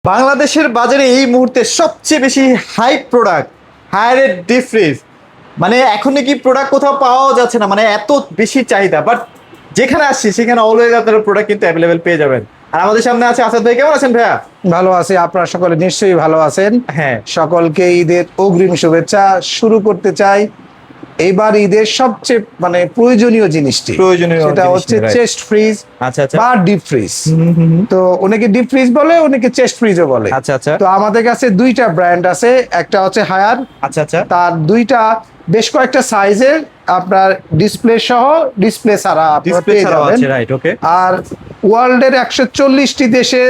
বাংলাদেশের বাজারে এই মুহূর্তে সবচেয়ে বেশি হাইপ প্রোডাক্ট হায়ারের ডিপ ফ্রিজ, মানে এখন কি প্রোডাক্ট কোথাও পাওয়া যাচ্ছে না, মানে এত বেশি চাহিদা। বাট যেখানে আসছি সেখানে অলওয়েজ আপনারা প্রোডাক্ট কিন্তু অ্যাভেলেবেল পেয়ে যাবেন। আর আমাদের সামনে আছে আসাদ ভাই। কেমন আছেন ভাইয়া? ভালো আছি, আপনারা সকলে নিশ্চয়ই ভালো আছেন। হ্যাঁ, সকলকে ঈদের অগ্রিম শুভেচ্ছা। শুরু করতে চাই এইবার ঈদের সবচেয়ে প্রয়োজনীয় জিনিসটি, সেটা হচ্ছে চেস্ট ফ্রিজ আচ্ছা আচ্ছা, বা ডিপ ফ্রিজ। তো অনেকে ডিপ ফ্রিজ বলে, অনেকে চেস্ট ফ্রিজও বলে। আচ্ছা আচ্ছা, তো আমাদের কাছে দুইটা ব্র্যান্ড আছে, একটা হচ্ছে হায়ার, আচ্ছা আচ্ছা, তার দুইটা বেশ কয়েকটা সাইজের আপনার ডিসপ্লে সহ ডিসপ্লে ছাড়া আপনারা পেয়ে যাবেন। রাইট, ওকে। আর ওয়ার্ল্ডের 140টি দেশে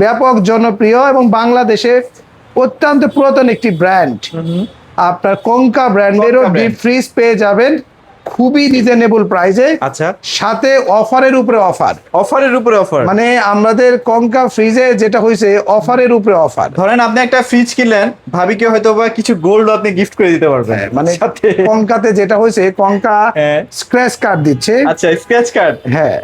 ব্যাপক জনপ্রিয় এবং বাংলাদেশে অত্যন্ত পুরাতন একটি ব্র্যান্ড, আপনার কঙ্কা ব্র্যান্ডেরও ডিপ ফ্রিজ পেয়ে যাবেন খুবই রিজনেবল প্রাইসে। আচ্ছা, সাথে অফারের উপরে অফার, অফারের উপরে অফার। মানে আমাদের কঙ্কা ফ্রিজে যেটা হয়েছে অফারের উপরে অফার। ধরেন আপনি একটা ফ্রিজ কিনলেন, ভাবিকে হয়তো বা কিছু গোল্ড আপনি গিফট করে দিতে পারবেন। মানে সাথে কঙ্কাতে যেটা হয়েছে, কঙ্কা স্ক্র্যাচ কার্ড দিচ্ছে। আচ্ছা, স্ক্র্যাচ কার্ড, হ্যাঁ,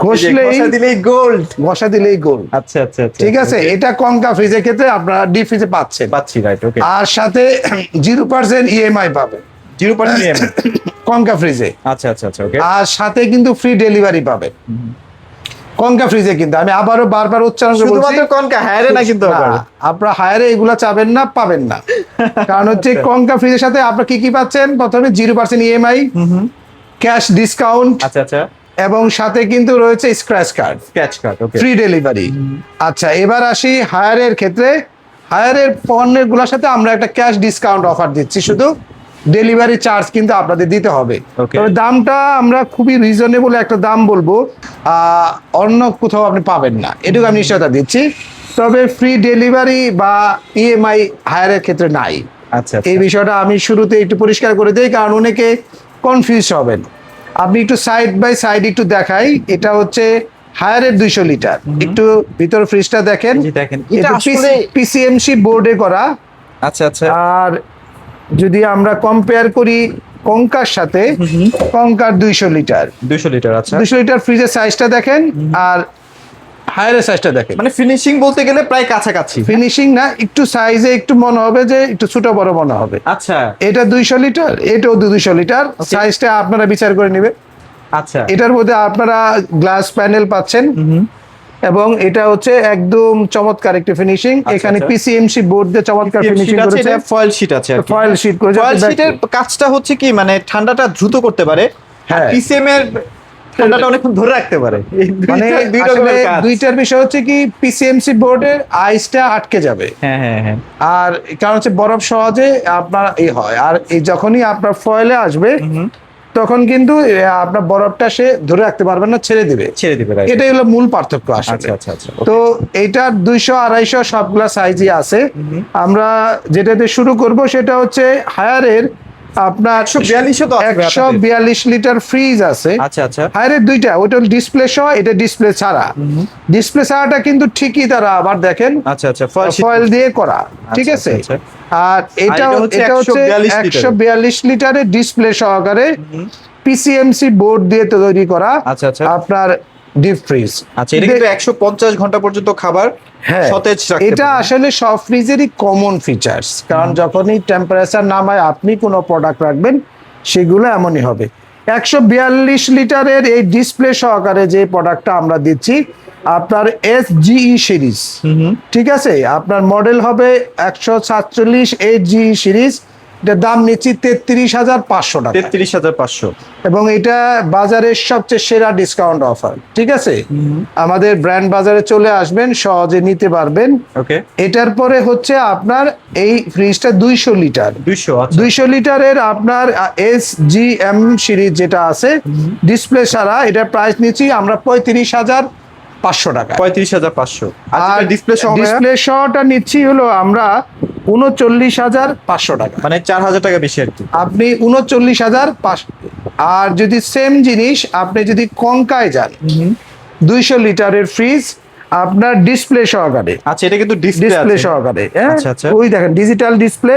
ঘষা দিলেই গোল্ড। আচ্ছা আচ্ছা আচ্ছা, ঠিক আছে, এটা কঙ্কা ফ্রিজের ক্ষেত্রে আপনারা ডিপ ফ্রিজে পাচ্ছি, রাইট, ওকে। আর সাথে 0% ইএমআই পাবেন 0% ইএমআই কঙ্কা ফ্রিজে। আচ্ছা আচ্ছা আচ্ছা, ওকে। আর সাথে কিন্তু ফ্রি ডেলিভারি পাবেন কঙ্কা ফ্রিজে। কিন্তু আমি আবারও বারবার উচ্চারণ করে বলছি, শুধুমাত্র কঙ্কা, হায়ারে না কিন্তু আবার। আপনারা হায়ারে এগুলা চাবেন না, পাবেন না। কারণ হচ্ছে কঙ্কা ফ্রিজের সাথে আপনারা কি পাচ্ছেন? প্রথমে 0% ইএমআই, ক্যাশ ডিসকাউন্ট, আচ্ছা আচ্ছা, এবং সাথে কিন্তু রয়েছে স্ক্র্যাচ কার্ড, ওকে, ফ্রি ডেলিভারি। আচ্ছা, এবার আসি হায়ারের ক্ষেত্রে। হায়ারের পণ্যগুলোর সাথে আমরা একটা ক্যাশ ডিসকাউন্ট অফার দিচ্ছি, শুধু ডেলিভারি চার্জ কিন্তু আপনাদের দিতে হবে। তবে দামটা আমরা খুবই রিজনেবল একটা দাম বলবো, অন্য কোথাও আপনি পাবেন না, এটুকু আমি নিশ্চয়তা দিচ্ছি। তবে ফ্রি ডেলিভারি বা ইএমআই হায়ারের ক্ষেত্রে নাই। আচ্ছা, এই বিষয়টা আমি শুরুতে একটু পরিষ্কার করে দিই, কারণ অনেকে কনফিউজ হবেন। আপনি একটু সাইড বাই সাইড একটু দেখাই। এটা হচ্ছে হায়ারের 200 লিটার। একটু ভিতর ফ্রিজটা দেখেন, এটা পিসিএমসি বোর্ডে করা। আচ্ছা আচ্ছা, আর যদি আমরা কম্পেয়ার করি কঙ্কার সাথে, কঙ্কার 200 লিটার, আচ্ছা, 200 লিটার ফ্রিজের সাইজটা দেখেন আর হায়ারের সাইজটা দেখেন। মানে ফিনিশিং বলতে গেলে প্রায় কাছাকাছি। ফিনিশিং না, একটু সাইজে একটু মনে হবে যে একটু ছোট বড় মনে হবে। আচ্ছা, এটা 200 লিটার, এটাও 200 লিটার। সাইজটা আপনারা বিচার করে নেবেন। আচ্ছা, এটার মধ্যে আপনারা গ্লাস প্যানেল পাচ্ছেন, এবং এটা হচ্ছে একদম চমৎকার একটি ফিনিশিং। এখানে পিসিএমসি বোর্ড দিয়ে চমৎকার ফিনিশিং করেছে। ফয়েল শীট আছে, ফয়েল শীট করেছে। ফয়েল শীটের কাজটা হচ্ছে কি, মানে ঠান্ডাটা দ্রুত করতে পারে। হ্যাঁ, পিসিএম এর ঠান্ডাটা অনেকক্ষণ ধরে রাখতে পারে। মানে দুইটার বিষয় হচ্ছে কি, পিসিএমসি বোর্ডের আইসটা আটকে যাবে। হ্যাঁ হ্যাঁ হ্যাঁ, আর কারণ হচ্ছে বরফ সহজে আপনার এই হয়, আর এই যখনই আপনার ফয়েলে আসবে তখন কিন্তু আপনার বরফটা সে ধরে রাখতে পারবেন না, ছেড়ে দিবে। এটাই হলো মূল পার্থক্য আসলে। আচ্ছা আচ্ছা আচ্ছা, তো এইটার 200, 250 সবগুলা সাইজই আছে। আমরা যেটাতে শুরু করব সেটা হচ্ছে হায়ারের আপনার 142 লিটার ফ্রিজ আছে। আচ্ছা আচ্ছা, হায়ারের দুইটা, ওইটা ডিসপ্লে সহ, এটা ডিসপ্লে ছাড়া। ডিসপ্লে ছাড়াটা কিন্তু ঠিকই তারা আবার দেখেন আচ্ছা আচ্ছা, ফয়েল দিয়ে করা, ঠিক আছে। আর এটা হচ্ছে 142 লিটারের ডিসপ্লে সহকারে পিসিএমসি বোর্ড দিয়ে তৈরি করা। আচ্ছা আচ্ছা, আপনার ডিপ ফ্রিজ। আচ্ছা, এটা কিন্তু 150 ঘন্টা পর্যন্ত খাবার সতেজ রাখতে পারে। এটা আসলে সব ফ্রিজেরই কমন ফিচার্স, কারণ যখনই টেম্পারেচার নামায় আপনি কোনো প্রোডাক্ট রাখবেন সেগুলো এমনই হবে। 142 লিটারের এই ডিসপ্লে সহকারে যে প্রোডাক্টটা আমরা দিচ্ছি আপনার SGE সিরিজ, ঠিক আছে। আপনার মডেল হবে 147 8GE সিরিজ। এটার দাম নিচ্ছি 33,500 টাকা। 33,500, এবং এটা বাজারের সবচেয়ে সেরা ডিসকাউন্ট অফার, ঠিক আছে। আমাদের ব্র্যান্ড বাজারে চলে আসবেন, সহজে নিতে পারবেন। ওকে। এটার পরে হচ্ছে আপনার এই ফ্রিজটা 200 লিটার, 200 লিটারের আপনার SGM সিরিজ যেটা আছে ডিসপ্লে ছাড়া, এটার প্রাইস নিচ্ছি আমরা 35,500 টাকা। 35,500। আর ডিসপ্লে সহটা নিচ্ছি হলো আমরা 39,500 টাকা, মানে 4,000 টাকা বেশি আর কি। আপনি 39,500। আর যদি সেম জিনিস আপনি যদি কঙ্কায় যান, 200 লিটারের ফ্রিজ আপনার ডিসপ্লে সহকারে। আচ্ছা, এটা কিন্তু ডিসপ্লে সহকারে, আচ্ছা আচ্ছা, ওই দেখেন ডিজিটাল ডিসপ্লে,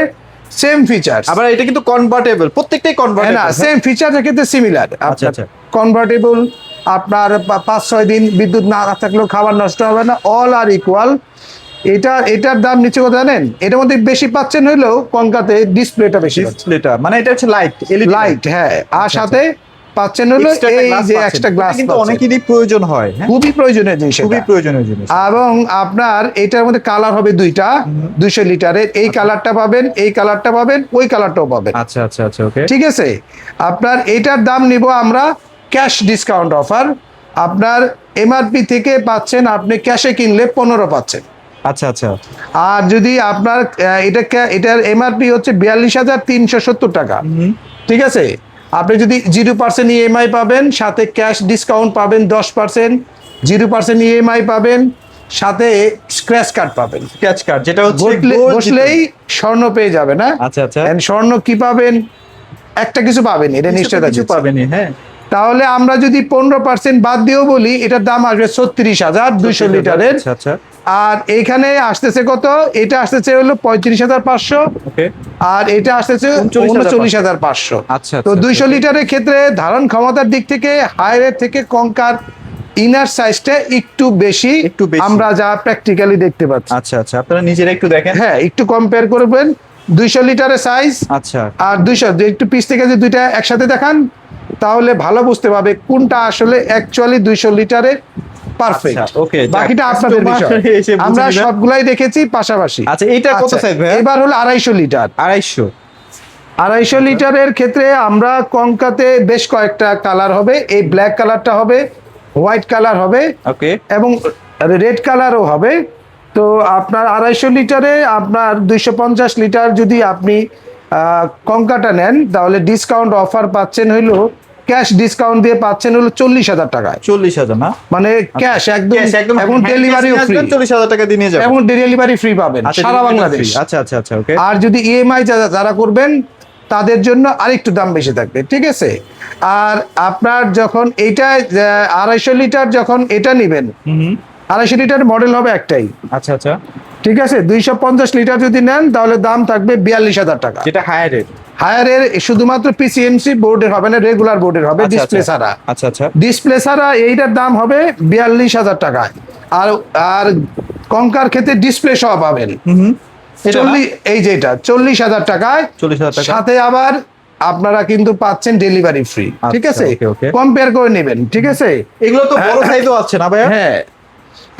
সেম ফিচার। আবার এটা কিন্তু কনভার্টেবল, প্রত্যেকটাই কনভার্টেবল না, সেম ফিচারের ক্ষেত্রে সিমিলার। আচ্ছা আচ্ছা, কনভার্টেবল, আপনার 5-6 দিন বিদ্যুৎ না থাকলেও খাবার নষ্ট হবে না, অল আর ইকুয়াল। এটার দাম নিচে কথা জানেন, এটার মধ্যে বেশি পাচ্ছেন হইলেও কঙ্কাতে ডিসপ্লেটা বেশি পাচ্ছেন। ডিসপ্লেটা মানে এটা হচ্ছে লাইট এলইডি লাইট, হ্যাঁ, আর সাথে পাচ্ছেন হলো এই যে এক্সট্রা গ্লাস, কিন্তু অনেকেরই প্রয়োজন হয়, হ্যাঁ খুবই প্রয়োজনীয় জিনিস, খুবই প্রয়োজনীয় জিনিস। এবং আপনার এটার মধ্যে কালার হবে দুইটা, 200 লিটারের, এই কালারটা পাবেন, এই কালারটা পাবেন, ওই কালারটাও পাবেন। আচ্ছা আচ্ছা আচ্ছা, ওকে, ঠিক আছে। আপনার এটার দাম নিব আমরা ক্যাশ ডিসকাউন্ট অফার, আপনার এমআরপি থেকে পাচ্ছেন, আপনি ক্যাশে কিনলে 15 পাচ্ছেন। আচ্ছা আচ্ছা, আর যদি আপনার এটার এমআরপি হচ্ছে 42,370 টাকা, ঠিক আছে। আপনি যদি 0% ইএমআই পাবেন, সাথে ক্যাশ ডিসকাউন্ট পাবেন 10%, 0% ইএমআই পাবেন, সাথে স্ক্র্যাচ কার্ড পাবেন। স্ক্র্যাচ কার্ড যেটা হচ্ছে বসলেই স্বর্ণ পেয়ে যাবে না। আচ্ছা আচ্ছা, And স্বর্ণ কি পাবেন? একটা কিছু পাবেন, এটা নিশ্চয়তা কিছু দিচ্ছি। পাবেনই, হ্যাঁ। তাহলে আমরা যদি 15% বাদ দিয়েও বলি, এটার দাম আসবে 36,200 লিটারের। আচ্ছা আচ্ছা, আর এইখানে আসতেছে কত? এটা আসতেছে হলো 35,500, ওকে, আর এটা আসতেছে 39,500। আচ্ছা তো আচ্ছা, 200 লিটারের ক্ষেত্রে ধারণ ক্ষমতার দিক থেকে হায়ারের থেকে কঙ্কার ইনার সাইজটা একটু বেশি আমরা যা প্র্যাকটিক্যালি দেখতে পাচ্ছি। আচ্ছা আচ্ছা, আপনারা নিজেরা একটু দেখেন, হ্যাঁ, একটু কম্পেয়ার করবেন 200 লিটারের সাইজ আচ্ছা, আর 200, একটু পিস থেকে যদি দুইটা একসাথে দেখান তাহলে ভালো বুঝতে পারবে কোনটা আসলে অ্যাকচুয়ালি 200 লিটারের পারফেক্ট। ওকে, বাকিটা আপনাদের বিষয়, আমরা সবগুলাই দেখেছি পাশাপাশি। আচ্ছা, এইটা কত সাইজ ভাই? এবার হলো 250 লিটার। 250 লিটারের ক্ষেত্রে আমরা কঙ্কাতে বেশ কয়েকটা কালার হবে, এই ব্ল্যাক কালারটা হবে, হোয়াইট কালার হবে, ওকে, এবং রেড কালারও হবে। তো আপনার 250 লিটারে আপনার 250 লিটার যদি আপনি কঙ্কাটা নেন তাহলে ডিসকাউন্ট অফার পাচ্ছেন হইলো, ক্যাশ ডিসকাউন্ট দিয়ে পাচ্ছেন হলো 40,000 টাকায়। 40,000 না, মানে ক্যাশ একদম, এবং ডেলিভারিও ফ্রি, 40,000 টাকা দিয়ে নিয়ে যাবেন, এবং ডেলিভারি ফ্রি পাবেন সারা বাংলাদেশ। আচ্ছা আচ্ছা আচ্ছা, ওকে। আর যদি ইএমআই যারা করবেন তাদের জন্য আরেকটু দাম বেশি থাকবে, ঠিক আছে। আর আপনার যখন এইটা 250 লিটার যখন এটা নেবেন, 250 লিটার মডেল হবে একটাই, আচ্ছা আচ্ছা, ঠিক আছে। 250 লিটার যদি নেন তাহলে দাম থাকবে 42,000 টাকা। যেটা হায়ারের শুধুমাত্র পিসিএমসি বোর্ডের হবে না, রেগুলার বোর্ডের হবে, ডিসপ্লে ছাড়া। আচ্ছা আচ্ছা, ডিসপ্লে ছাড়া এইটার দাম হবে 42,000 টাকায়। আর আর কঙ্কার ক্ষেত্রে ডিসপ্লে সহ পাবেন 40, এই যে এটা 40,000 টাকায়, 40,000 টাকা, সাথে আবার আপনারা কিন্তু পাচ্ছেন ডেলিভারি ফ্রি, ঠিক আছে। কম্পেয়ার করে নেবেন, ঠিক আছে। এগুলো তো বড় সাইজও আছে না ভাই? হ্যাঁ,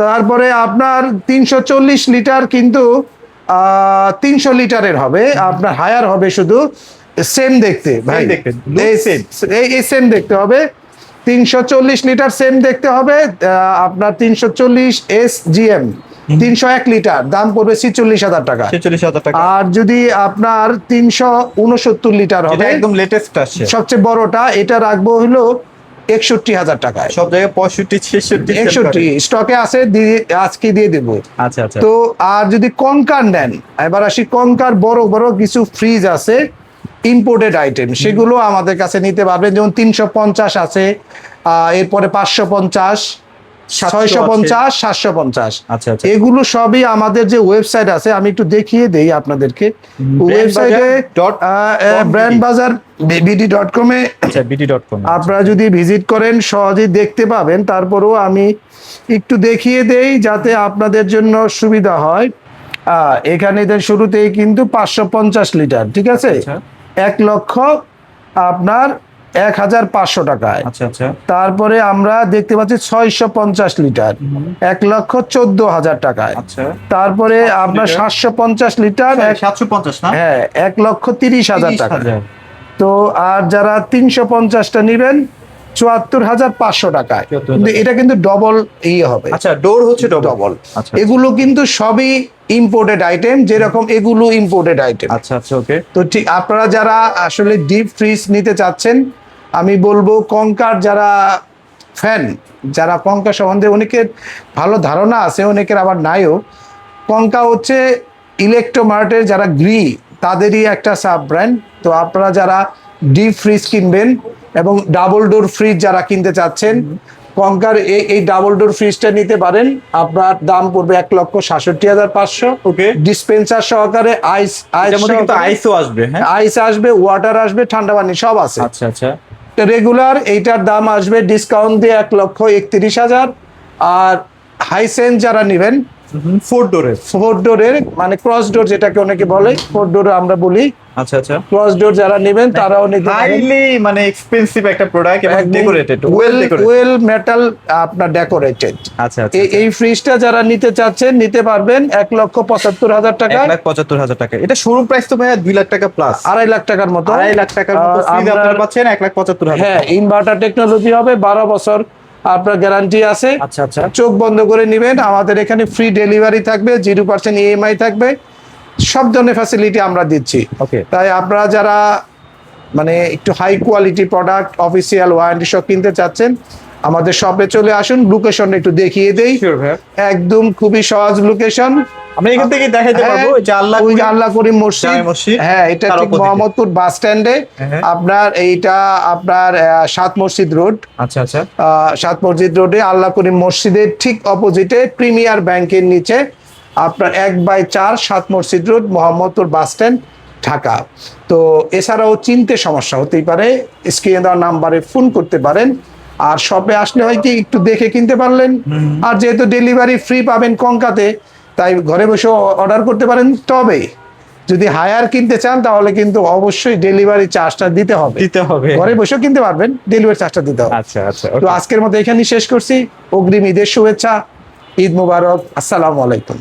তারপরে আপনার 340 লিটার কিন্তু 300 লিটারের হবে, আপনার হায়ার হবে, শুধু সেম দেখতে ভাই, এই সেম দেখতে হবে। 340 লিটার সেম দেখতে হবে, আপনার 340 SGM 301 লিটার, দাম পড়বে 46,000 টাকা। 46,000 টাকা। আর যদি আপনার 369 লিটার হবে, একদম লেটেস্ট আসছে, সবচেয়ে বড়টা, এটা রাখবো হলো 61,000 টাকায়। সব জায়গায় 65, 66, 61 স্টকে আছে, আজকে দিয়ে দেবো। আচ্ছা আচ্ছা, তো আর যদি কঙ্কার নেন, এবার আসি কঙ্কার বড় বড় কিছু ফ্রিজ আছে ইম্পোর্টেড আইটেম, সেগুলো আমাদের কাছে নিতে পারবেন, যেমন 350 আছে, এরপরে 550, 650, 750। আচ্ছা আচ্ছা, এগুলো সবই আমাদের যে ওয়েবসাইট আছে, আমি একটু দেখিয়ে দেই আপনাদেরকে। ওয়েবসাইটে ব্র্যান্ডবাজার BD.com এ, আচ্ছা, BD.com আপনারা যদি ভিজিট করেন সহজেই দেখতে পাবেন। তারপরেও আমি একটু দেখিয়ে দেই যাতে আপনাদের জন্য সুবিধা হয়। এখানে শুরুতেই কিন্তু 550 লিটার, ঠিক আছে, 1 লক্ষ আপনার 1,500 টাকায়। আচ্ছা আচ্ছা, তারপরে আমরা দেখতে পাচ্ছি 650 লিটার 1,14,000 টাকায়। আচ্ছা, তারপরে আপনার 750 লিটার 750 না, হ্যাঁ, 1,30,000 টাকা। তো আর যারা 350টা নেবেন 74,500 টাকায়, কিন্তু এটা কিন্তু ডবল হবে। আচ্ছা, ডোর হচ্ছে ডবল। আচ্ছা, এগুলো কিন্তু সবই ইম্পোর্টেড আইটেম, যেরকম এগুলো ইম্পোর্টেড আইটেম। আচ্ছা আচ্ছা, ওকে। তো ঠিক আপনারা যারা আসলে ডিপ ফ্রিজ নিতে চাচ্ছেন, আমি বলবো কঙ্কার যারা ফ্যান, যারা কঙ্কা সম্বন্ধে অনেকের ভালো ধারণা আছে, অনেকের আবার নাইও। কঙ্কা হচ্ছে ইলেকট্রোমার্টের যারা তাদেরই একটা সাব ব্র্যান্ড। তো আপনারা যারা ডিপ ফ্রিজ কিনবেন এবং ডাবল ডোর ফ্রিজ যারা কিনতে চাচ্ছেন, কঙ্কার এই ডাবল ডোর ফ্রিজটা নিতে পারেন। আপনার দাম পড়বে 1,67,500। ওকে, ডিসপেন্সার সহকারে, আইসও আসবে, হ্যাঁ, আইস আসবে, ওয়াটার আসবে, ঠান্ডা পানি সব আছে। আচ্ছা আচ্ছা, রেগুলার এইটার দাম আসবে ডিসকাউন্ট দিয়ে 1,31,000। আর হাইসেন্স যারা নেবেন 4 ডোরের। 4 ডোরের মানে ক্রস ডোর যেটাকে অনেকে বলে, 4 ডোর আমরা বলি। আচ্ছা আচ্ছা। ক্রস ডোর যারা নেবেন তারাও নিতে পারেন। হাইলি মানে এক্সপেন্সিভ একটা প্রোডাক্ট এবং decorated, well decorated. Well metal আপনার ডেকোরেটেড। আচ্ছা আচ্ছা। এই ফ্রিজটা যারা নিতে চাচ্ছেন নিতে পারবেন 1,75,000 টাকা। 1,75,000 টাকা। এটা শোরুম প্রাইস তো ভাইয়া 2 লাখ টাকা প্লাস। 2.5 লাখ টাকার মতো। 2.5 লাখ টাকার মতো ফ্রিজ আপনারা পাচ্ছেন 1,75,000। হ্যাঁ, ইনভার্টার টেকনোলজি হবে, 12 বছর আপনার গ্যারান্টি আছে। আচ্ছা আচ্ছা। চোখ বন্ধ করে নেবেন, আমাদের এখানে ফ্রি ডেলিভারি থাকবে, 0% ইএমআই থাকবে, সব ধরনের ফ্যাসিলিটি আমরা দিচ্ছি। ওকে। তাই আপনারা যারা মানে একটু high quality product official warranty সহ কিনতে চাচ্ছেন আমাদের শপে চলে আসুন। লোকেশন একটু দেখিয়ে দেই। শিওর ভাইয়া। একদম খুবই সহজ লোকেশন। আমরা এখান থেকে দেখাইতে পারবো ওই যে ওই যে আল্লাহ করিম মসজিদ। জামে মসজিদ। হ্যাঁ, এটা তার ঠিক opposite-এ। মোহাম্মদপুর বাস স্ট্যান্ডে। হ্যাঁ। আপনার এইটা আপনার 7 মসজিদ রোড। আচ্ছা আচ্ছা। 7 মসজিদ রোডে আল্লাহ করিম মসজিদের ঠিক অপোজিটে প্রিমিয়ার ব্যাংকের নিচে আপনার 1/4 7 মসজিদ road, Mohammadpur bus stand, Dhaka. তো এছাড়াও চিনতে সমস্যা হতেই পারে, স্ক্রিনে দেওয়া নাম্বারে ফোন করতে পারেন। আর শপে আসলে হয় কি একটু দেখে কিনতে পারলেন। আর যেহেতু ডেলিভারি ফ্রি পাবেন কঙ্কাতে, তাই ঘরে বসে অর্ডার করতে পারেন। তবে যদি হায়ার কিনতে চান তাহলে কিন্তু অবশ্যই ডেলিভারি চার্জটা দিতে হবে। দিতে হবে। ঘরে বসেও কিনতে পারবেন, ডেলিভারি চার্জটা দিতে হবে। আচ্ছা আচ্ছা। তো আজকের মতো এখানেই শেষ করছি। অগ্রিম ঈদের শুভেচ্ছা, ঈদ মুবারক, আসসালামু আলাইকুম।